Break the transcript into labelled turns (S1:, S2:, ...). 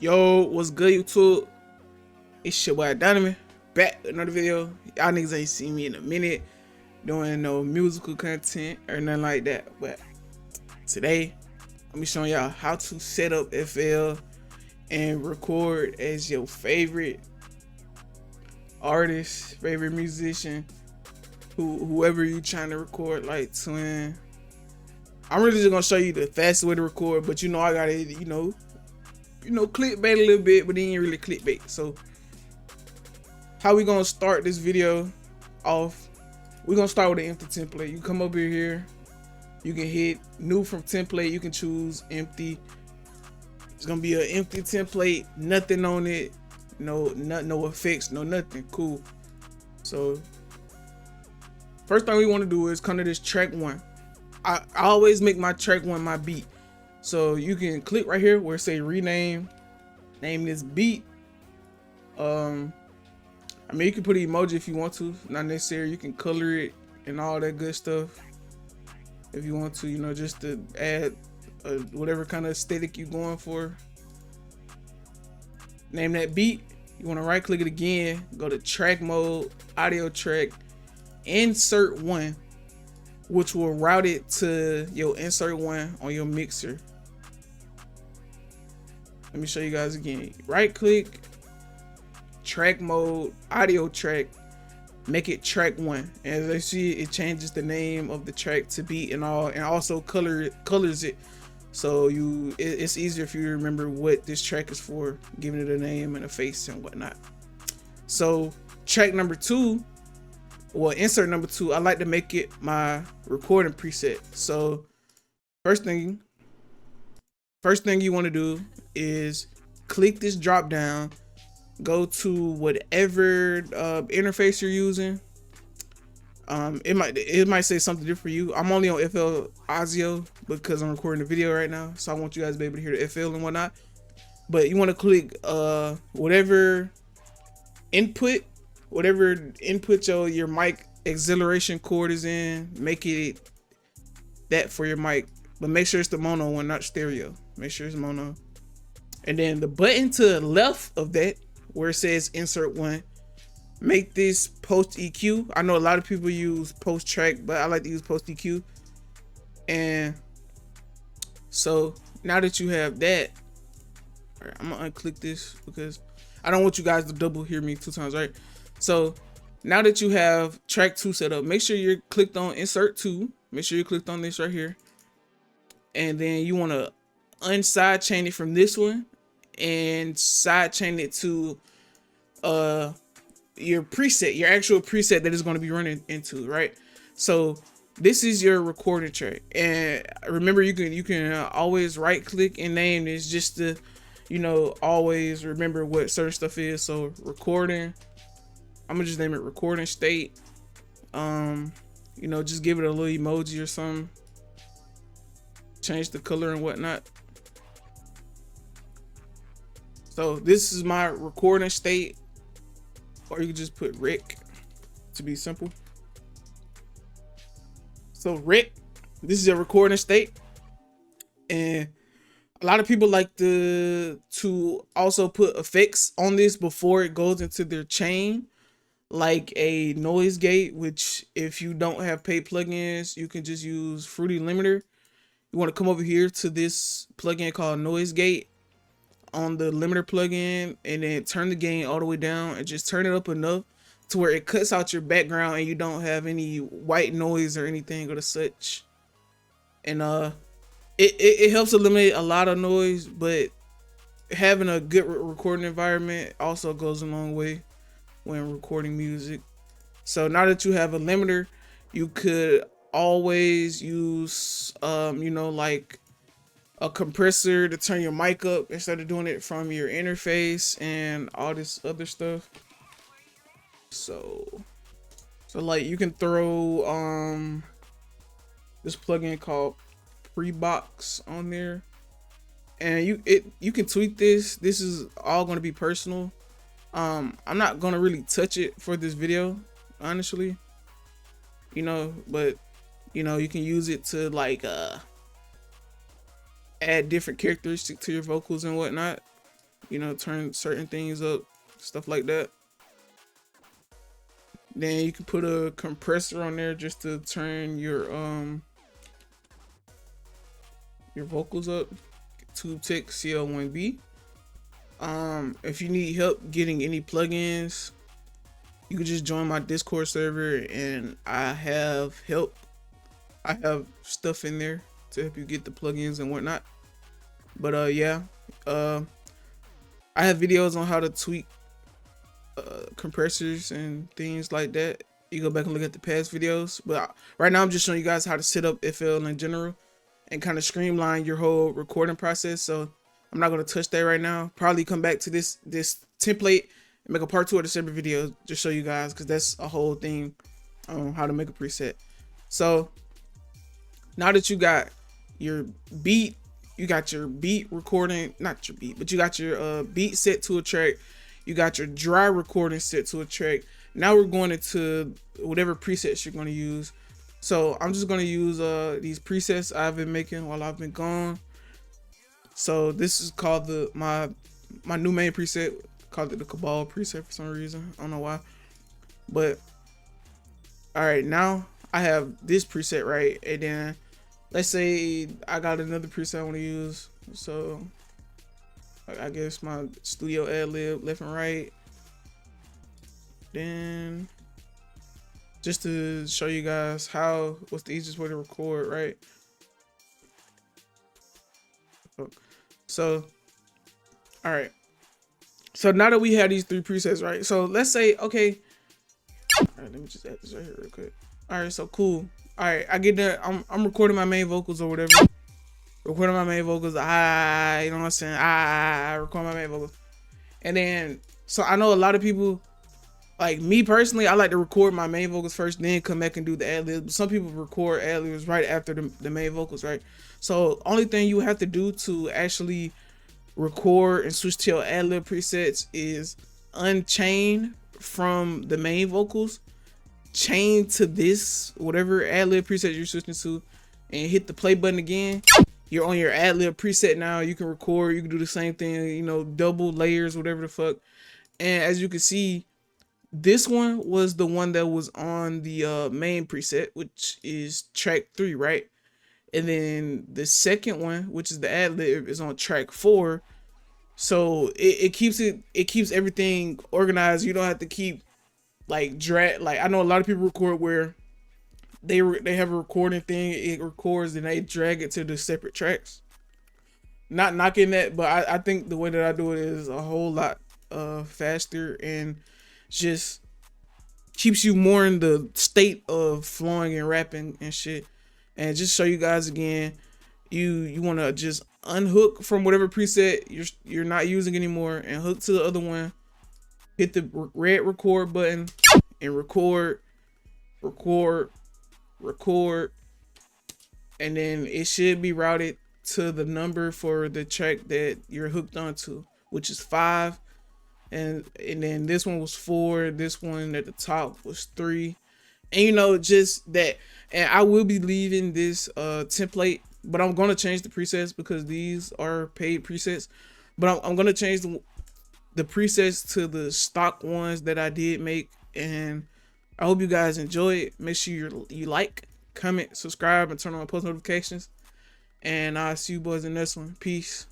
S1: Yo, what's good, YouTube? It's your boy Donovan, back with another video. Y'all niggas ain't seen me in a minute doing no musical content or nothing like that. But today, I'm be showing y'all how to set up FL and record as your favorite artist, favorite musician, whoever you trying to record like Twin. I'm really just gonna show you the fastest way to record, but I gotta, clickbait a little bit, but then ain't really clickbait. So how we gonna start this video off? We're gonna start with an empty template. You come over here, you can hit new from template, you can choose empty. It's gonna be an empty template, nothing on it, no effects, no nothing. Cool. So first thing we want to do is come to this track one. I always make my track one my beat. So you can click right here where it say rename, name this beat. I mean, you can put an emoji if you want to, not necessary. You can color it and all that good stuff if you want to, just to add whatever kind of aesthetic you're going for. Name that beat. You want to right click it again, go to track mode, audio track, insert one, which will route it to your insert one on your mixer. Let me show you guys again. Right click, track mode, audio track, make it track one. And as I see, it changes the name of the track to beat and all, and also colors it. So it's easier for you to remember what this track is for, giving it a name and a face and whatnot. So track number two, well, insert number two, I like to make it my recording preset. So first thing you want to do is click this drop down, go to whatever interface you're using. It might say something different for you. I'm only on FL Audio because I'm recording the video right now, so I want you guys to be able to hear the FL and whatnot. But you want to click whatever input your mic acceleration chord is in, make it that for your mic, but make sure it's the mono one, not stereo. Make sure it's mono. And then the button to the left of that where it says insert one, make this post EQ. I know a lot of people use post track, but I like to use post EQ. And so now that you have that, all right, I'm gonna unclick this because I don't want you guys to double hear me two times, right? So now that you have track two set up, make sure you're clicked on insert two. Make sure you clicked on this right here. And then you want to unside chain it from this one and side chain it to your preset, your actual preset that is going to be running into, right? So this is your recording track. And remember, you can always right click and name this just to, always remember what certain stuff is. So recording, I'm gonna just name it recording state. Just give it a little emoji or something. Change the color and whatnot. So this is my recording state, or you can just put rec to be simple. So rec, this is a recording state, and a lot of people like to also put effects on this before it goes into their chain, like a noise gate, which if you don't have paid plugins, you can just use Fruity Limiter. You want to come over here to this plugin called Noise Gate on the limiter plugin, and then turn the gain all the way down and just turn it up enough to where it cuts out your background and you don't have any white noise or anything or such. And it helps eliminate a lot of noise, but having a good recording environment also goes a long way when recording music. So now that you have a limiter, you could always use like a compressor to turn your mic up instead of doing it from your interface and all this other stuff. So like you can throw this plugin called Prebox on there, and you can tweak this. This is all going to be personal. I'm not going to really touch it for this video, honestly, but you can use it to like add different characteristics to your vocals and whatnot. you know, turn certain things up, stuff like that. Then you can put a compressor on there just to turn your vocals up. Tube Tech CL1B. If you need help getting any plugins, you can just join my Discord server and I have help. I have stuff in there to help you get the plugins and whatnot. But yeah, I have videos on how to tweak compressors and things like that. You go back and look at the past videos, but right now I'm just showing you guys how to set up FL in general and kind of streamline your whole recording process. So I'm not going to touch that right now. Probably come back to this template and make a part 2 of the separate video to show you guys, because that's a whole thing on how to make a preset. So now that you got your beat, you got your beat recording, not your beat, but you got your beat set to a track, you got your dry recording set to a track. Now we're going into whatever presets you're going to use. So I'm just going to use these presets I've been making while I've been gone. So this is called my new main preset, called it the Cabal preset for some reason. I don't know why. But all right, now I have this preset, right? And then let's say I got another preset I want to use. So I guess my studio ad lib left and right. Then just to show you guys what's the easiest way to record, right? So all right, so now that we have these 3 presets, right? So let's say, okay, all right, let me just add this right here real quick. All right, so cool. All right, I get that I'm recording my main vocals or whatever. Recording my main vocals, you know what I'm saying? I record my main vocals. And then, so I know a lot of people, like me personally, I like to record my main vocals first, then come back and do the ad libs. Some people record ad libs right after the main vocals, right? So only thing you have to do to actually record and switch to your ad lib presets is unchain from the main vocals, chain to this, whatever ad lib preset you're switching to, and hit the play button again. You're on your ad lib preset now. You can record, you can do the same thing, you know, double layers, whatever the fuck. And as you can see, this one was the one that was on the main preset, which is track 3, right? And then the second one, which is the ad lib, is on track 4. So it keeps everything organized. You don't have to keep like drag. Like I know a lot of people record where they have a recording thing, it records and they drag it to the separate tracks. Not knocking that, but I think the way that I do it is a whole lot faster and just keeps you more in the state of flowing and rapping and shit. And just show you guys again, you want to just unhook from whatever preset you're not using anymore and hook to the other one. Hit the red record button and record, and then it should be routed to the number for the track that you're hooked onto, which is 5. And then this one was 4. This one at the top was 3. And you know, just that. And I will be leaving this template, but I'm gonna change the presets because these are paid presets. But I'm gonna change the presets to the stock ones that I did make. And I hope you guys enjoy it. Make sure you like, comment, subscribe, and turn on post notifications. And I'll see you boys in the next one. Peace.